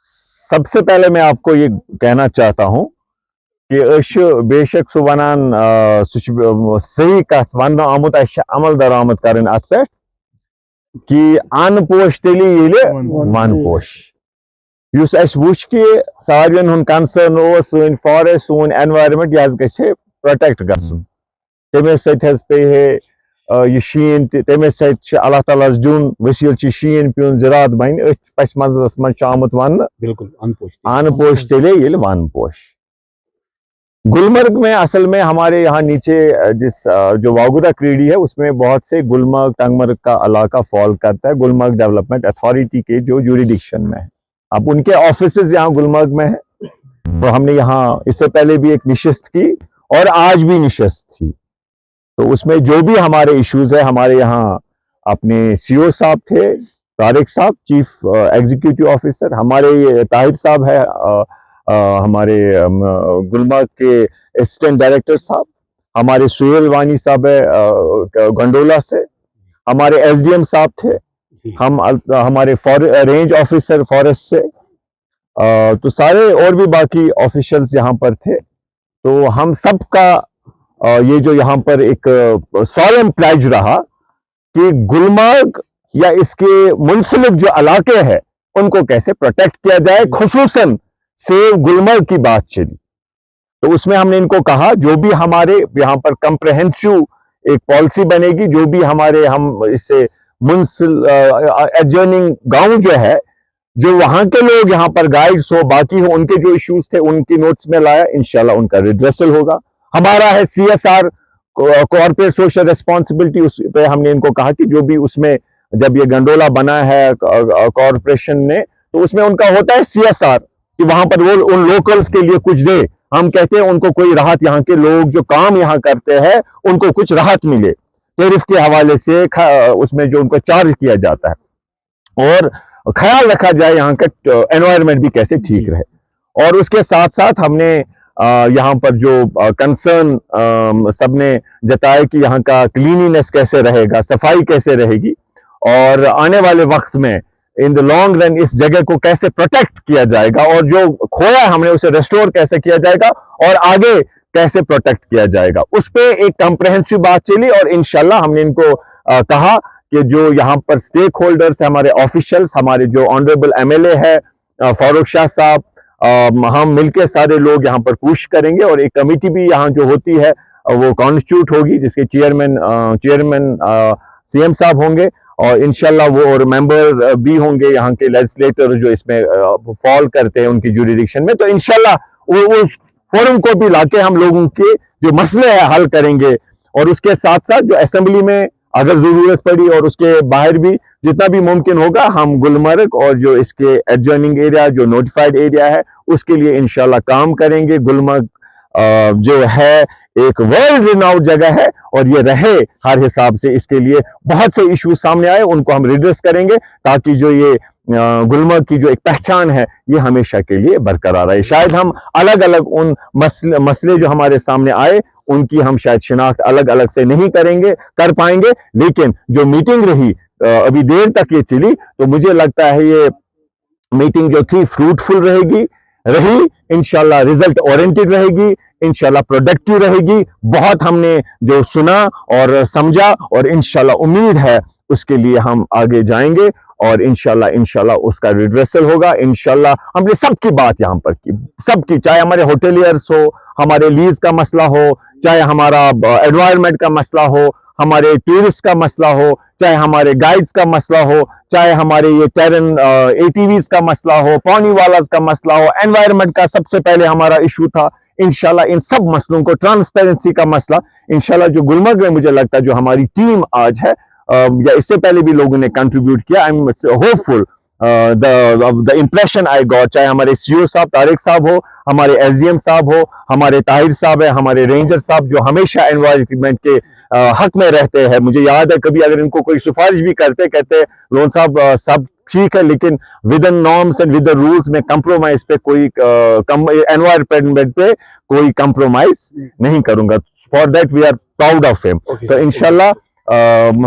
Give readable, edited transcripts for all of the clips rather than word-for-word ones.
सबसे पहले मैं आपको ये कहना चाहता हूँ कि बेशक सह वनान सही कथ वन आमुत अमल दरामद कर अत पे कि अन पोश तेली ये वन पोश युस अस वुच कि सारियन हुन कंसर्न ओ सन फॉरेस्ट सोन एनवायरनमेंट यह गछे प्रोटेक्ट गछुन तमे सत पे ये शीन तमे सत अल्लाह ताला दुन वसील शीन पिन ज़रात बन पस मंजरस मज आमुत वन बिल्कुल अन पोश तेले ये वन पोश। गुलमर्ग में असल में हमारे यहाँ नीचे जिस जो वागुदा क्रीडी है उसमें बहुत से गुलमर्ग टंगमर्ग का इलाका फॉल करता है गुलमर्ग डेवलपमेंट अथॉरिटी के जो यूरिडिक्शन में है। अब उनके ऑफिसेज यहाँ गुलमर्ग में है, तो हमने यहाँ इससे पहले भी एक निशस्त की और आज भी निशस्त थी, तो उसमें जो भी हमारे इश्यूज है हमारे यहाँ अपने सीओ साहब थे, तारिक साहब चीफ एग्जीक्यूटिव ऑफिसर, हमारे ताहिर साहब है हमारे गुलमर्ग के असिस्टेंट डायरेक्टर साहब, हमारे सुहेल वानी साहब है गंडोला से, हमारे एसडीएम साहब थे, हमारे रेंज ऑफिसर फॉरेस्ट से, तो सारे और भी बाकी ऑफिशियल्स यहाँ पर थे। तो हम सब का ये जो यहाँ पर एक सॉलेम प्लेज रहा कि गुलमर्ग या इसके मुंसलिक जो इलाके हैं उनको कैसे प्रोटेक्ट किया जाए, खुसूसन सेव गुलमर्ग की बात चली, तो उसमें हमने इनको कहा जो भी हमारे यहाँ पर कंप्रहेंसिव एक पॉलिसी बनेगी, जो भी हमारे हम इससे एडजर्निंग गांव जो है, जो वहां के लोग यहाँ पर गाइड्स हो बाकी हो उनके जो इश्यूज थे उनकी नोट्स में लाया, इंशाल्लाह उनका रिड्रेसल होगा। हमारा है CSR कॉर्पोरेट सोशल रिस्पॉन्सिबिलिटी, उस पे हमने इनको कहा कि जो भी उसमें जब ये गंडोला बना है कॉर्पोरेशन ने तो उसमें उनका होता है CSR कि वहां पर वो उन लोकल्स के लिए कुछ दे, हम कहते हैं उनको कोई राहत, यहाँ के लोग जो काम यहाँ करते हैं उनको कुछ राहत मिले टैरिफ के हवाले से, उसमें जो उनको चार्ज किया जाता है और ख्याल रखा जाए यहाँ का एनवायरनमेंट भी कैसे ठीक रहे। और उसके साथ साथ हमने यहाँ पर जो कंसर्न सबने जताया कि यहाँ का क्लीनिनेस कैसे रहेगा, सफाई कैसे रहेगी और आने वाले वक्त में इन द लॉन्ग रन इस जगह को कैसे प्रोटेक्ट किया जाएगा और जो खोया है हमने उसे रेस्टोर कैसे किया जाएगा और आगे कैसे प्रोटेक्ट किया जाएगा, उस पे एक कॉम्प्रहेंसिव बात चली। और इंशाल्लाह हमने इनको कहा कि जो यहाँ पर स्टेक होल्डर्स है, हमारे ऑफिशियल्स, हमारे जो ऑनरेबल MLA है फारूक शाह साहब, हम मिलकर सारे लोग यहाँ पर पुश करेंगे और एक कमेटी भी यहाँ जो होती है वो कॉन्स्टिट्यूट होगी जिसके चेयरमैन CM साहब होंगे और इंशाल्लाह वो और मेंबर भी होंगे यहाँ के लेजिस्लेटर जो इसमें फॉल करते हैं उनकी जुरिडिक्शन में, तो इंशाल्लाह वो उस फोरम को भी लाके हम लोगों के जो मसले हैं हल करेंगे। और उसके साथ साथ जो असेंबली में अगर जरूरत पड़ी और उसके बाहर भी जितना भी मुमकिन होगा हम गुलमर्ग और जो इसके एडजॉइनिंग एरिया जो नोटिफाइड एरिया है उसके लिए इंशाल्लाह काम करेंगे। गुलमर्ग जो है एक वर्ल्ड रिनाउंड जगह है और ये रहे हर हिसाब से, इसके लिए बहुत से इश्यूज सामने आए उनको हम रिड्रेस करेंगे ताकि जो ये गुलमर्ग की जो एक पहचान है ये हमेशा के लिए बरकरार रहे। शायद हम अलग अलग उन मसले जो हमारे सामने आए उनकी हम शायद शिनाख्त अलग अलग से नहीं कर पाएंगे, लेकिन जो मीटिंग रही अभी देर तक ये चली तो मुझे लगता है ये मीटिंग जो थी फ्रूटफुल रही इंशाल्लाह, रिजल्ट ओरिएंटेड रहेगी, इंशाल्लाह प्रोडक्टिव रहेगी। बहुत हमने जो सुना और समझा और इंशाल्लाह उम्मीद है उसके लिए हम आगे जाएंगे और इंशाल्लाह उसका रिड्रेसल होगा। इंशाल्लाह हमने सबकी बात यहाँ पर की, सबकी, चाहे हमारे होटेलियर्स हो, हमारे लीज का मसला हो, चाहे हमारा एनवायरनमेंट का मसला हो, हमारे टूरिस्ट का मसला हो, चाहे हमारे गाइड्स का मसला हो, चाहे हमारे ये टेरन ATVs का मसला हो, पानी वालास का मसला हो, एनवायरनमेंट का सबसे पहले हमारा इशू था। इंशाल्लाह इन सब मसलों को, ट्रांसपेरेंसी का मसला, इंशाल्लाह जो गुलमर्ग में मुझे लगता है जो हमारी टीम आज है या इससे पहले भी लोगों ने कंट्रीब्यूट किया, I am hopeful the impression I got, चाहे हमारे CO साहब तारिक साहब हो, हमारे SDM साहब हो, हमारे ताहिर साहब है, हमारे रेंजर साहब जो हमेशा एनवायरनमेंट के हक में रहते हैं। मुझे याद है कभी अगर इनको कोई सिफारिश भी करते कहते लोन साहब सब ठीक है लेकिन within norms and with the rules में कंप्रोमाइज पे कोई एनवायरनमेंट पे कोई कंप्रोमाइज नहीं करूंगा। For that we are proud of him. तो इंशाल्लाह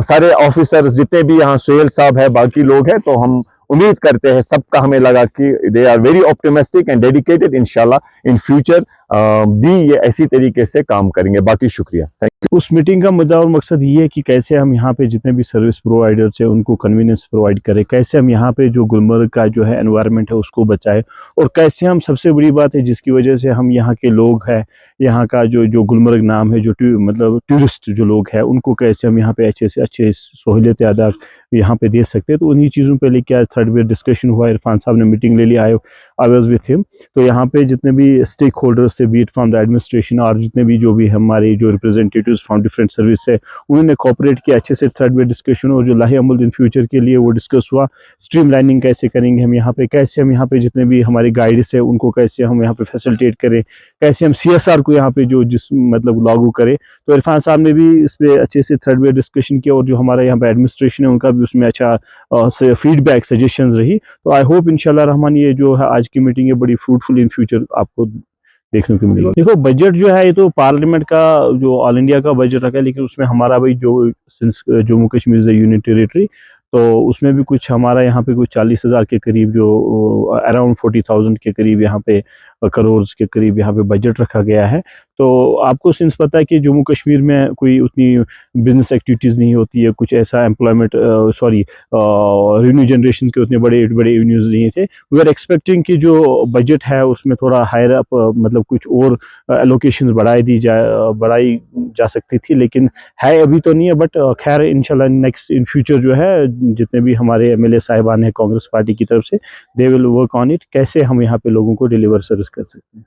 सारे ऑफिसर्स जितने भी यहाँ सुहेल साहब है बाकी लोग हैं तो हम उम्मीद करते हैं सबका, हमें लगा कि they are very optimistic and dedicated, इंशाल्लाह इन फ्यूचर भी ये ऐसी तरीके से काम करेंगे। बाकी शुक्रिया, थैंक यू। उस मीटिंग का मुद्दा और मकसद ये है कि कैसे हम यहाँ पे जितने भी सर्विस प्रोवाइडर्स हैं उनको कन्वीनियंस प्रोवाइड करें, कैसे हम यहाँ पे जो गुलमर्ग का जो है एनवायरनमेंट है उसको बचाएं, और कैसे हम, सबसे बड़ी बात है जिसकी वजह से हम यहाँ के लोग हैं, यहाँ का जो जो गुलमर्ग नाम है, जो मतलब टूरिस्ट जो लोग हैं उनको कैसे हम यहाँ पे अच्छे से अच्छे सहूलियत अदा यहाँ पे दे सकते हैं। तो उन्हीं चीज़ों पे लेके आज थर्ड वेयर डिस्कशन हुआ। इरफान साहब ने मीटिंग ले ली, आई वाज विथ हिम। तो यहाँ पे जितने भी स्टेक होल्डर्स थे, बीट फ्रॉम द एडमिनिस्ट्रेशन और जितने भी जो भी हमारे जो रिप्रेजेंटेटिव्स फ्रॉम डिफरेंट सर्विस है, उन्होंने कोऑपरेट किया अच्छे से। थर्ड वेयर डिस्कशन और जो लाहे अमल इन फ्यूचर के लिए वो डिस्कस हुआ। स्ट्रीम लाइनिंग कैसे करेंगे हम यहाँ पे, कैसे हम यहाँ पे जितने भी हमारे गाइड्स है उनको कैसे हम यहाँ पे फैसिलिटेट करें, कैसे हम CSR को यहाँ पे जो जिस मतलब लागू करें। तो इरफान साहब ने भी इस पर अच्छे से थर्ड वेयर डिस्कशन किया, और जो हमारा यहाँ पे एडमिनिस्ट्रेशन है उनका भी उसमें अच्छा फीडबैक सजेशंस रही। तो आई होप इंशाल्लाह रहमान ये जो है आज की मीटिंग है बड़ी फ्रूटफुल इन फ्यूचर आपको देखने को मिलेगी। देखो बजट जो है ये तो पार्लियामेंट का जो ऑल इंडिया का बजट रखा है, लेकिन उसमें हमारा भाई जो since Jammu Kashmir is union territory, तो उसमें भी कुछ हमारा यहाँ पे कुछ 40,000 के करीब, जो अराउंड 40,000 के करीब यहाँ पे करोड़ के करीब यहाँ पे बजट रखा गया है। तो आपको सिंस पता है कि जम्मू कश्मीर में कोई उतनी बिजनेस एक्टिविटीज़ नहीं होती है, कुछ ऐसा एम्प्लॉयमेंट सॉरी रेवेन्यू जनरेशन के उतने बड़े बड़े रेवेन्यूज नहीं थे। वी आर एक्सपेक्टिंग कि जो बजट है उसमें थोड़ा हायर अप मतलब कुछ और एलोकेशन बढ़ाई जा सकती थी, लेकिन है अभी तो नहीं है। बट खैर इंशाल्लाह नेक्स्ट इन फ्यूचर जो है जितने भी हमारे MLA साहिबान हैं कांग्रेस पार्टी की तरफ से, they will work on it, कैसे हम यहाँ पे लोगों को डिलीवर सर्विस कर सकते हैं।